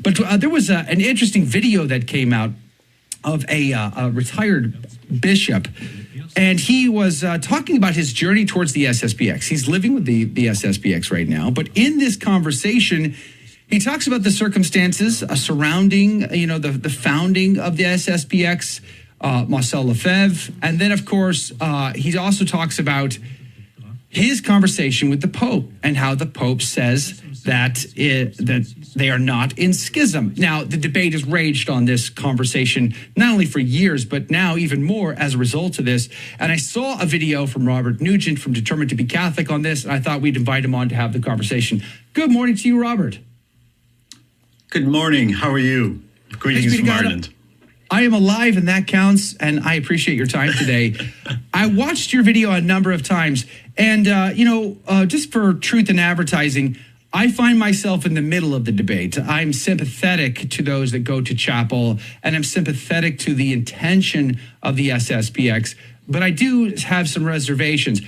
But there was an interesting video that came out of a retired bishop, and he was talking about his journey towards the SSPX. He's living with the SSPX right now, but in this conversation, he talks about the circumstances surrounding, the founding of the SSPX, Marcel LeFevre, and then, of course, he also talks about his conversation with the Pope and how the Pope says that they are not in schism. Now, the debate has raged on this conversation, not only for years, but now even more as a result of this. And I saw a video from Robert Nugent from Determined to be Catholic on this, and I thought we'd invite him on to have the conversation. Good morning to you, Robert. Good morning. How are you? Greetings from Ireland. I am alive, and that counts, and I appreciate your time today. I watched your video a number of times, and, just for truth in advertising, I find myself in the middle of the debate. I'm sympathetic to those that go to chapel, and I'm sympathetic to the intention of the SSPX, but I do have some reservations.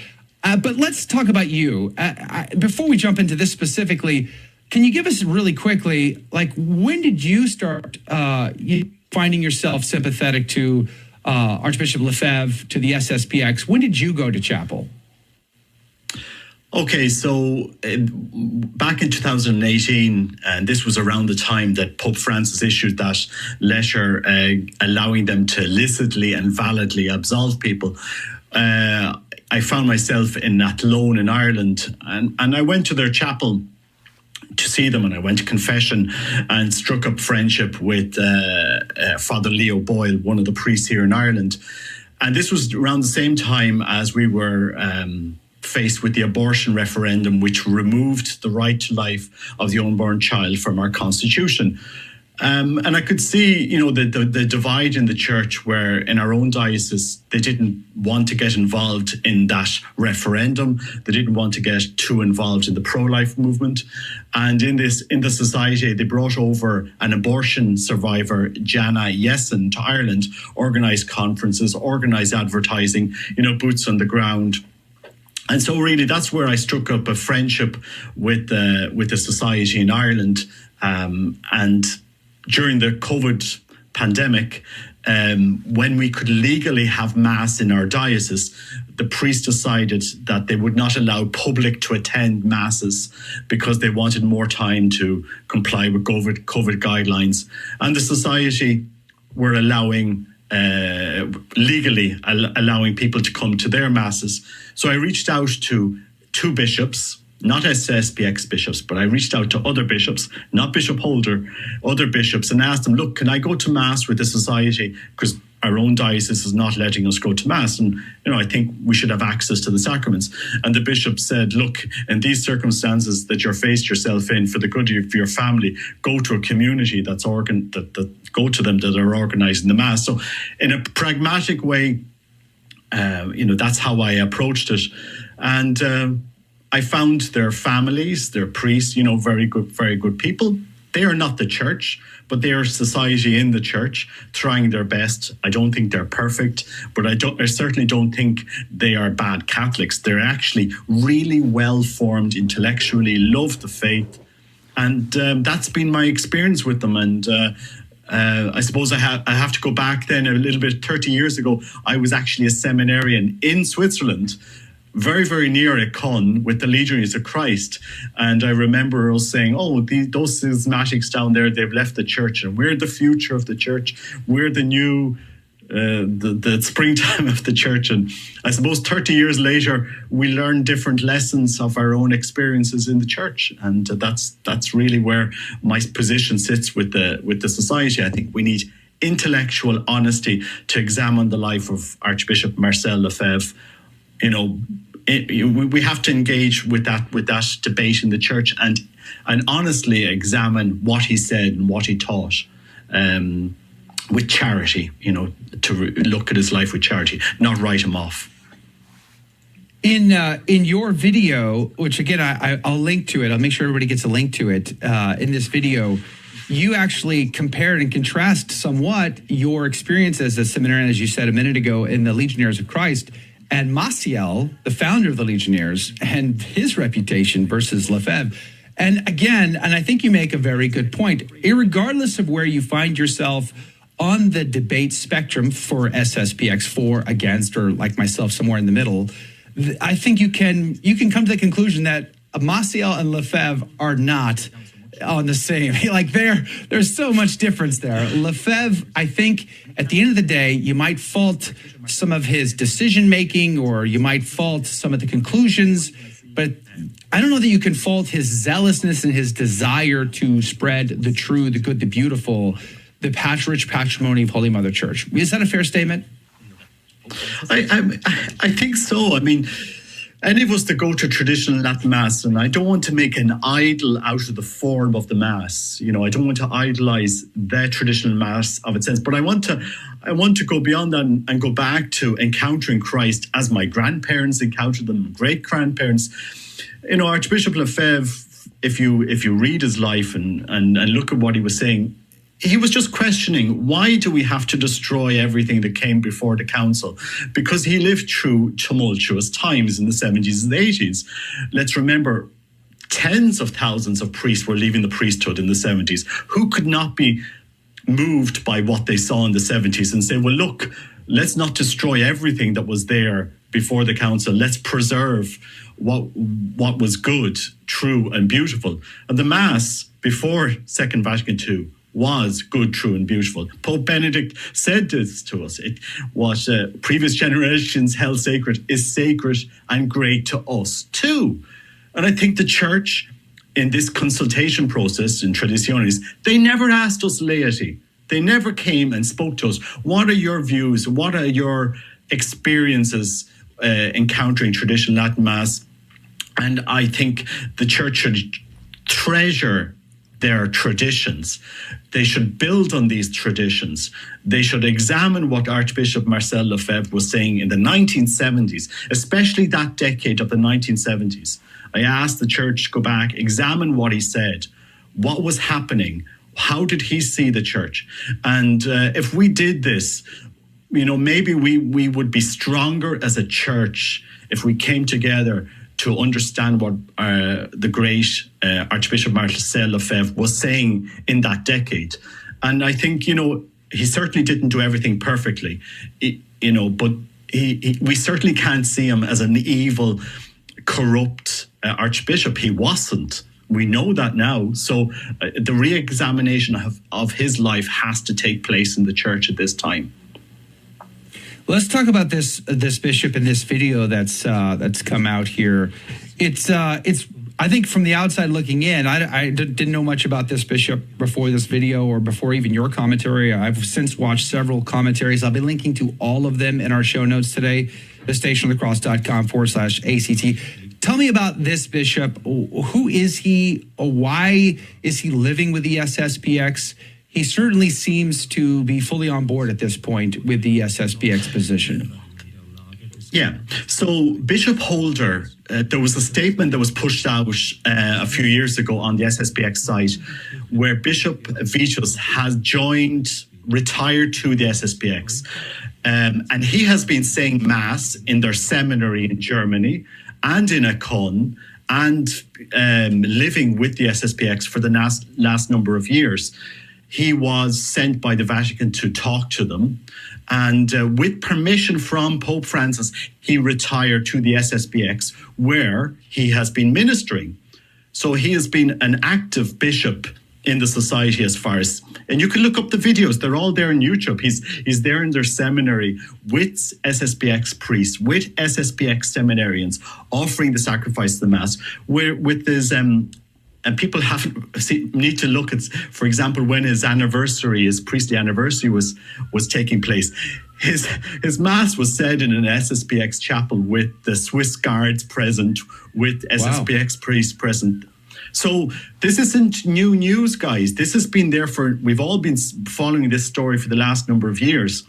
But let's talk about you. Before we jump into this specifically, can you give us really quickly, when did you start finding yourself sympathetic to Archbishop LeFevre, to the SSPX? When did you go to chapel? Okay, so back in 2018, and this was around the time that Pope Francis issued that letter allowing them to licitly and validly absolve people, I found myself in Athlone in Ireland, and I went to their chapel to see them, and I went to confession and struck up friendship with Father Leo Boyle, one of the priests here in Ireland. And this was around the same time as we were faced with the abortion referendum, which removed the right to life of the unborn child from our constitution. And I could see, the divide in the church, where in our own diocese, they didn't want to get involved in that referendum. They didn't want to get too involved in the pro-life movement. And in the society, they brought over an abortion survivor, Jana Yessen, to Ireland, organised conferences, organised advertising, boots on the ground. And so really that's where I struck up a friendship with the society in Ireland. And during the COVID pandemic, when we could legally have Mass in our diocese, the priest decided that they would not allow public to attend Masses because they wanted more time to comply with COVID guidelines. And the society were legally allowing people to come to their Masses. So I reached out to two bishops, not SSPX bishops, but I reached out to other bishops, not Bishop Holder, other bishops, and asked them, look, can I go to Mass with the society? Because our own diocese is not letting us go to Mass. And, I think we should have access to the sacraments. And the bishop said, look, in these circumstances that you're faced yourself in, for the good of your family, go to a community that go to them that are organising the Mass. So in a pragmatic way, that's how I approached it. And I found their families, their priests, very good people. They are not the church, but they are society in the church, trying their best. I don't think they're perfect, but I certainly don't think they are bad Catholics. They're actually really well-formed intellectually, love the faith. And that's been my experience with them. And I suppose I have to go back then a little bit. 30 years ago, I was actually a seminarian in Switzerland, very, very near a con with the Legionaries of Christ. And I remember us saying, those schismatics down there, they've left the church, and we're the future of the church. We're the new, the springtime of the church. And I suppose 30 years later, we learn different lessons of our own experiences in the church. And that's really where my position sits with the society. I think we need intellectual honesty to examine the life of Archbishop Marcel LeFevre. We have to engage with that debate in the church and honestly examine what he said and what he taught with charity, to look at his life with charity, not write him off. In your video, which again, I'll link to it. I'll make sure everybody gets a link to it. In this video, you actually compared and contrast somewhat your experience as a seminarian, as you said a minute ago, in the Legionnaires of Christ, and Maciel, the founder of the Legionnaires, and his reputation versus LeFevre. And again, and I think you make a very good point, irregardless of where you find yourself on the debate spectrum for SSPX, for, against, or like myself, somewhere in the middle, I think you can come to the conclusion that Maciel and LeFevre are not on the same. Like there's so much difference there. LeFevre, I think, at the end of the day, you might fault some of his decision making, or you might fault some of the conclusions, but I don't know that you can fault his zealousness and his desire to spread the true, the good, the beautiful, the rich patrimony of Holy Mother Church. Is that a fair statement? I think so. I mean, any of us that go to traditional Latin Mass, and I don't want to make an idol out of the form of the Mass. I don't want to idolize the traditional Mass of its sense, but I want to go beyond that and go back to encountering Christ as my grandparents encountered them, great grandparents. Archbishop LeFevre, if you read his life and look at what he was saying, he was just questioning, why do we have to destroy everything that came before the council? Because he lived through tumultuous times in the 70s and 80s. Let's remember, tens of thousands of priests were leaving the priesthood in the 70s. Who could not be moved by what they saw in the 70s and say, well, look, let's not destroy everything that was there before the council. Let's preserve what was good, true, and beautiful. And the Mass before Second Vatican II was good, true, and beautiful. Pope Benedict said this to us. What previous generations held sacred is sacred and great to us too. And I think the Church, in this consultation process in Traditionis, they never asked us laity. They never came and spoke to us. What are your views? What are your experiences encountering traditional Latin Mass? And I think the Church should treasure their traditions. They should build on these traditions. They should examine what Archbishop Marcel LeFevre was saying in the 1970s, especially that decade of the 1970s. I asked the Church to go back, examine what he said, what was happening, how did he see the Church? And if we did this, maybe we would be stronger as a Church if we came together to understand what the great Archbishop Marcel LeFevre was saying in that decade. And I think, he certainly didn't do everything perfectly, but we certainly can't see him as an evil, corrupt archbishop. He wasn't. We know that now. So the re-examination of his life has to take place in the Church at this time. Let's talk about this bishop in this video that's come out here. It's I think from the outside looking in, I didn't know much about this bishop before this video or before even your commentary. I've since watched several commentaries. I'll be linking to all of them in our show notes today, thestationofthecross.com/ACT. Tell me about this bishop. Who is he? Why is he living with the SSPX? He certainly seems to be fully on board at this point with the SSPX position. Yeah. So Bishop Holder, there was a statement that was pushed out a few years ago on the SSPX site where Bishop Vitus has retired to the SSPX. And he has been saying Mass in their seminary in Germany and in Akon and living with the SSPX for the last number of years. He was sent by the Vatican to talk to them. And with permission from Pope Francis, he retired to the SSPX, where he has been ministering. So he has been an active bishop in the society as far as, and you can look up the videos, they're all there on YouTube. He's there in their seminary with SSPX priests, with SSPX seminarians, offering the sacrifice of the Mass, with his and people need to look at, for example, when his priestly anniversary was taking place. His Mass was said in an SSPX chapel with the Swiss guards present, with SSPX priests present. So this isn't new news, guys. This has been there we've all been following this story for the last number of years.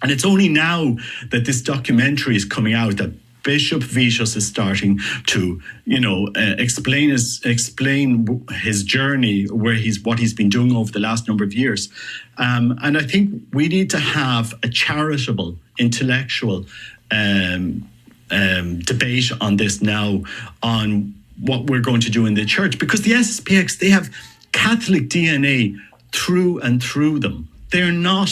And it's only now that this documentary is coming out that Bishop Vitus is starting to, explain his journey, what he's been doing over the last number of years. And I think we need to have a charitable, intellectual debate on this now, on what we're going to do in the church, because the SSPX, they have Catholic DNA through and through them. They're not,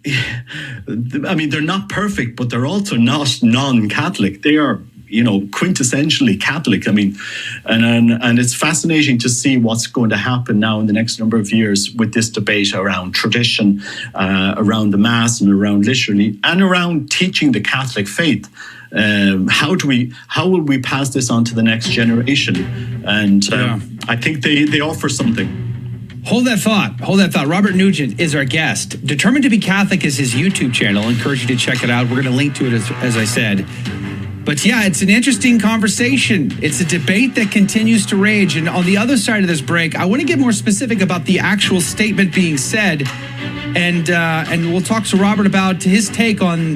I mean, they're not perfect, but they're also not non-Catholic. They are, quintessentially Catholic. I mean, and it's fascinating to see what's going to happen now in the next number of years with this debate around tradition, around the Mass and around liturgy, and around teaching the Catholic faith. How will we pass this on to the next generation? And I think they offer something. Hold that thought. Robert Nugent is our guest. Determined to be Catholic is his YouTube channel. I encourage you to check it out. We're going to link to it, as I said. But yeah, it's an interesting conversation. It's a debate that continues to rage. And on the other side of this break, I want to get more specific about the actual statement being said. And we'll talk to Robert about his take on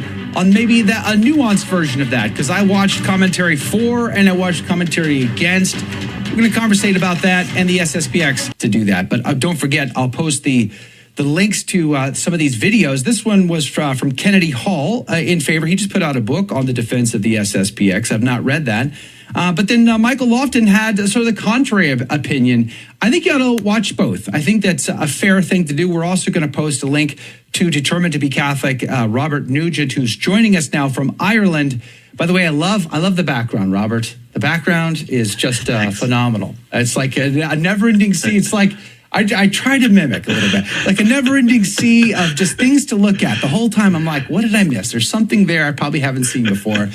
maybe a nuanced version of that, because I watched commentary for and I watched commentary against. We're going to conversate about that and the SSPX to do that. But don't forget, I'll post the links to some of these videos. This one was from Kennedy Hall in favor. He just put out a book on the defense of the SSPX. I've not read that. But then Michael Lofton had sort of the contrary opinion. I think you ought to watch both. I think that's a fair thing to do. We're also going to post a link to Determined to be Catholic, Robert Nugent, who's joining us now from Ireland. By the way, I love the background, Robert. The background is just phenomenal. It's like a never-ending sea. It's like I try to mimic a little bit, like a never-ending sea of just things to look at. The whole time I'm like, what did I miss? There's something there I probably haven't seen before.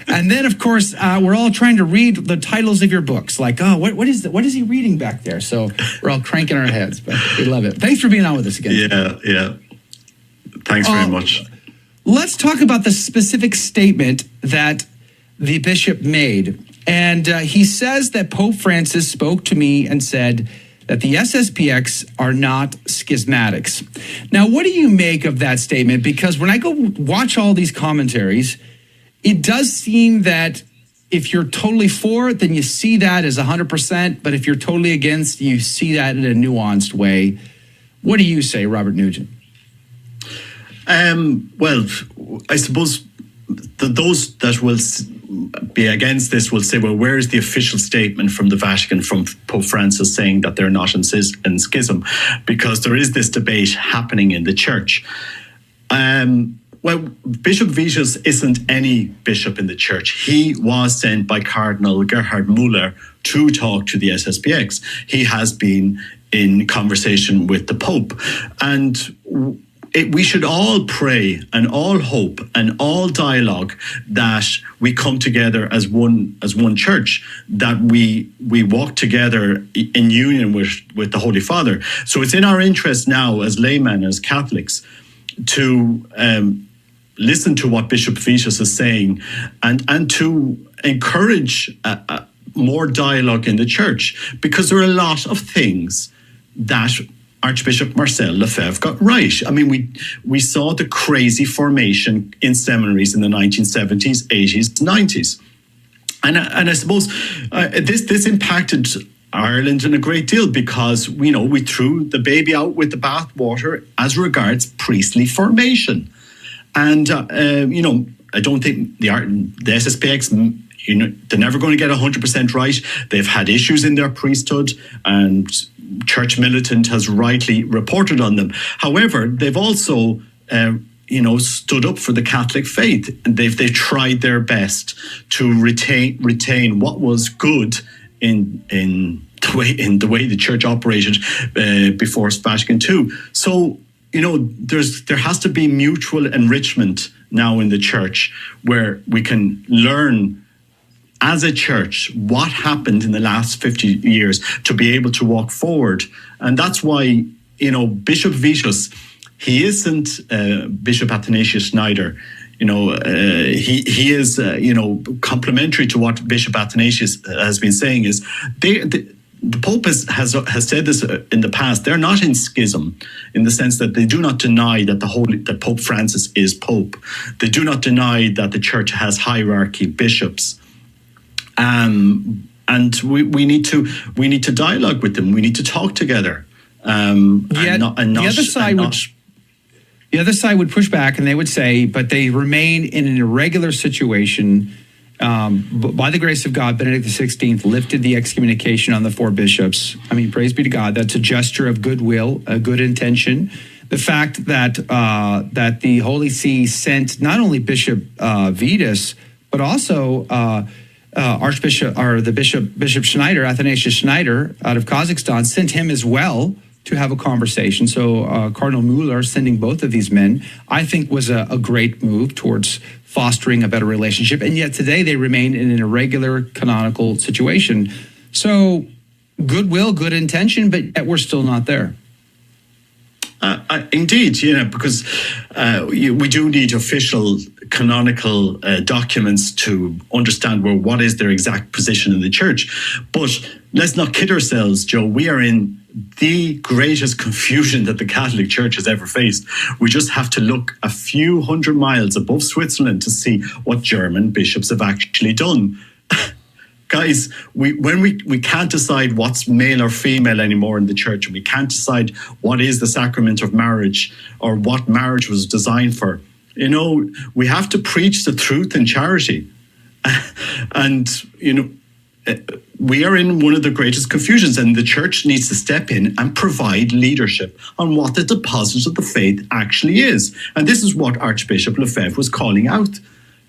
And then, of course, we're all trying to read the titles of your books. Like, oh, what is he reading back there? So we're all cranking our heads, but we love it. Thanks for being on with us again. Yeah. Thanks very much. Let's talk about the specific statement that the bishop made. And he says that Pope Francis spoke to me and said that the SSPX are not schismatics. Now, what do you make of that statement? Because when I go watch all these commentaries, it does seem that if you're totally for it, then you see that as 100%. But if you're totally against, you see that in a nuanced way. What do you say, Robert Nugent? Well, I suppose those that will be against this will say, well, where is the official statement from the Vatican, from Pope Francis, saying that they're not in schism? Because there is this debate happening in the church. Well, Bishop Vitius isn't any bishop in the church. He was sent by Cardinal Gerhard Müller to talk to the SSPX. He has been in conversation with the Pope. And we should all pray and all hope and all dialogue that we come together as one church, that we walk together in union with the Holy Father. So it's in our interest now as laymen, as Catholics, to listen to what Bishop Vitius is saying and to encourage more dialogue in the church, because there are a lot of things that Archbishop Marcel LeFevre got right. I mean, we saw the crazy formation in seminaries in the 1970s, 80s, 90s. And I suppose this impacted Ireland in a great deal, because we threw the baby out with the bathwater as regards priestly formation. And, I don't think the SSPX, they're never going to get 100% right. They've had issues in their priesthood, and Church Militant has rightly reported on them. However, they've also, stood up for the Catholic faith, and they've tried their best to retain what was good in the way the church operated before Vatican II. So, there has to be mutual enrichment now in the church, where we can learn as a church what happened in the last 50 years to be able to walk forward. And that's why, Bishop Vitius, he isn't Bishop Athanasius Schneider. He is, complementary to what Bishop Athanasius has been saying, is the Pope has said this in the past. They're not in schism, in the sense that they do not deny that that Pope Francis is Pope. They do not deny that the church has hierarchy, bishops. And we need to dialogue with them. We need to talk together. The other side would push back, and they would say, but they remain in an irregular situation By the grace of God, Benedict XVI lifted the excommunication on the 4 bishops. I mean, praise be to God. That's a gesture of goodwill, a good intention. The fact that that the Holy See sent not only Bishop Vitus, but also Archbishop or the Bishop Schneider, Athanasius Schneider, out of Kazakhstan, sent him as well to have a conversation. So Cardinal Mueller sending both of these men, I think, was a great move towards fostering a better relationship. And yet today they remain in an irregular canonical situation. So goodwill, good intention, but yet we're still not there. Indeed, because we do need official canonical documents to understand what is their exact position in the church. But let's not kid ourselves, Joe. We are in the greatest confusion that the Catholic Church has ever faced. We just have to look a few hundred miles above Switzerland to see what German bishops have actually done. Guys, we can't decide what's male or female anymore in the church, and we can't decide what is the sacrament of marriage or what marriage was designed for. We have to preach the truth in charity. And, we are in one of the greatest confusions, and the church needs to step in and provide leadership on what the deposit of the faith actually is. And this is what Archbishop LeFevre was calling out.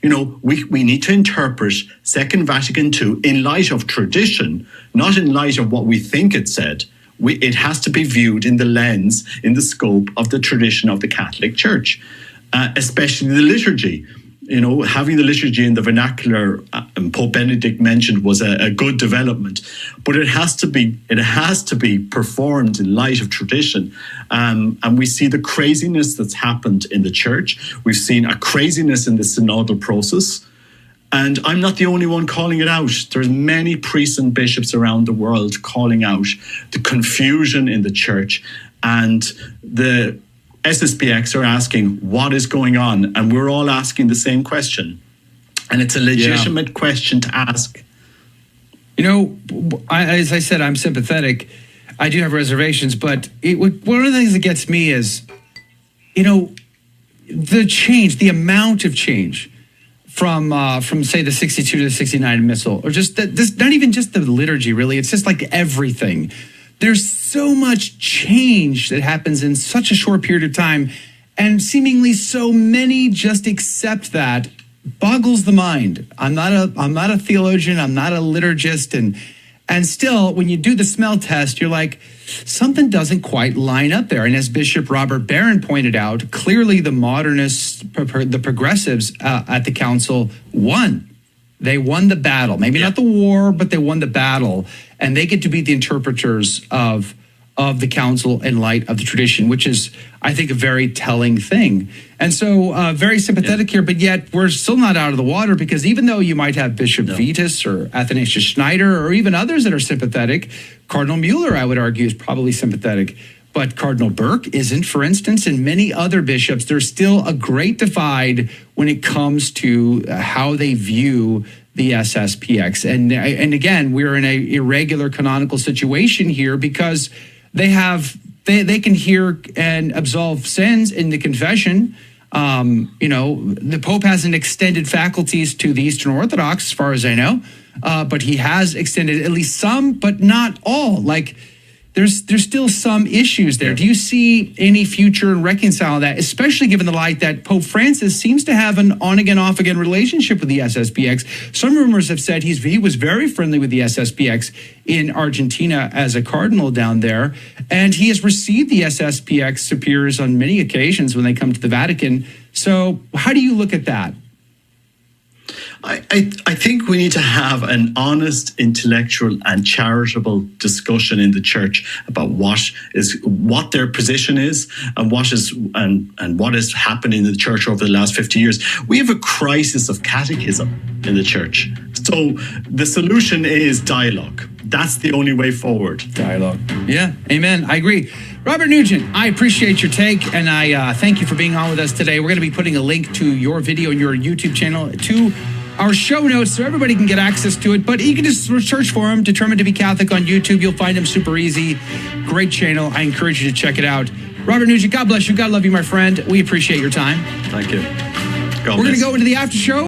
We need to interpret Second Vatican II in light of tradition, not in light of what we think it said. It has to be viewed in the lens, in the scope of the tradition of the Catholic Church, especially the liturgy. Having the liturgy in the vernacular, Pope Benedict mentioned, was a good development, but it has to be performed in light of tradition. And we see the craziness that's happened in the church. We've seen a craziness in the synodal process. And I'm not the only one calling it out. There's many priests and bishops around the world calling out the confusion in the church, and the SSPX are asking what is going on, and we're all asking the same question, and it's a legitimate question to ask. As I said, I'm sympathetic. I do have reservations, but one of the things that gets me is, the change, the amount of change from say the 62 to the 69 missal, or just this, not even just the liturgy, really. It's just like everything. There's so much change that happens in such a short period of time, and seemingly so many just accept that. Boggles the mind. I'm not a theologian. I'm not a liturgist, and still, when you do the smell test, you're like, something doesn't quite line up there. And as Bishop Robert Barron pointed out, clearly the modernists, the progressives at the council won. They won the battle. Maybe not the war, but they won the battle. And they get to be the interpreters of the council in light of the tradition, which is, I think, a very telling thing. And so very sympathetic here, but yet we're still not out of the water, because even though you might have Bishop Vitus or Athanasius Schneider or even others that are sympathetic, Cardinal Mueller, I would argue, is probably sympathetic. But Cardinal Burke isn't, for instance, and many other bishops. There's still a great divide when it comes to how they view the SSPX. And again, we're in an irregular canonical situation here, because they can hear and absolve sins in the confession. The Pope hasn't extended faculties to the Eastern Orthodox, as far as I know, but he has extended at least some, but not all. Like, there's still some issues there. Do you see any future in reconciling that, especially given the light that Pope Francis seems to have an on-again, off-again relationship with the SSPX? Some rumors have said he was very friendly with the SSPX in Argentina as a cardinal down there, and he has received the SSPX superiors on many occasions when they come to the Vatican. So how do you look at that? I think we need to have an honest, intellectual and charitable discussion in the church about what their position is and what has happened in the church over the last 50 years. We have a crisis of catechism in the church. So the solution is dialogue. That's the only way forward. Dialogue. Yeah, amen. I agree. Robert Nugent, I appreciate your take, and I thank you for being on with us today. We're going to be putting a link to your video and your YouTube channel to our show notes so everybody can get access to it. But you can just search for him, Determined to be Catholic, on YouTube. You'll find him super easy. Great channel. I encourage you to check it out. Robert Nugent, God bless you. God love you, my friend. We appreciate your time. Thank you. We're going to go into the after show.